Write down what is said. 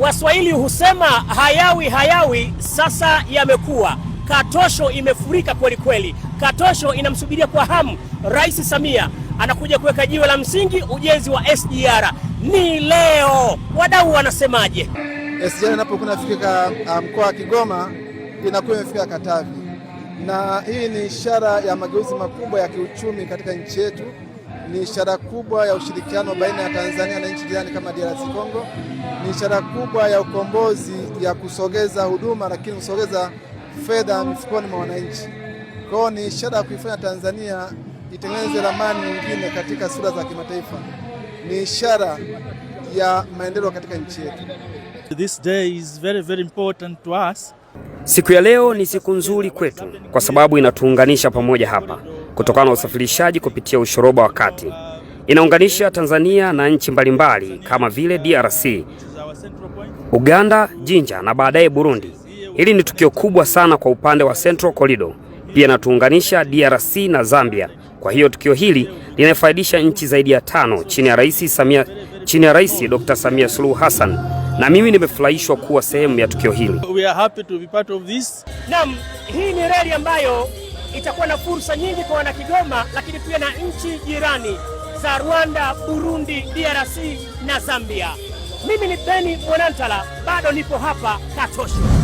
Waswahili husema hayawi sasa yamekuwa. Katosho imefurika kweli kweli. Katosho inamsubiria kwa hamu Rais Samia, anakuja kuweka jiwe la msingi ujenzi wa SGR. Ni leo. Wadau wanasemaje? SGR inapokuwa inafika mkoa wa Kigoma inakuwa imefika Katavi, na hii ni ishara ya mageuzi makubwa ya kiuchumi katika nchi yetu. Ni ishara kubwa ya ushirikiano baina ya Tanzania na nchi jirani kama DRC Congo. Ni ishara kubwa ya ukombozi ya kusogeza huduma, lakini kusogeza fedha mifukoni mwa wananchi. Kwa hiyo ni ishara ya kuifanya Tanzania itengeneze ramani nyingine katika sura za kimataifa. Ni ishara ya maendeleo katika nchi yetu. This day is very, very important to us. Siku ya leo ni siku nzuri kwetu kwa sababu inatuunganisha pamoja hapa kutokana na usafirishaji kupitia ushoroba wa kati. Inaunganisha Tanzania na nchi mbalimbali kama vile DRC, Uganda, Jinja na baadaye Burundi. Hili ni tukio kubwa sana kwa upande wa Central Corridor. Pia natuunganisha DRC na Zambia. Kwa hiyo tukio hili linafaidisha nchi zaidi ya 5 chini ya Rais Dr. Samia Suluhu Hassan. Na mimi nimefurahishwa kuwa sehemu ya tukio hili. We are happy to be part of this. Naam, hii ni reli ambayo itakuwa na fursa nyingi kwa wana Kigoma, lakini pia na nchi jirani za Rwanda, Burundi, DRC na Zambia. Mimi ni Beni Mwanantala, bado nipo hapa Katosho.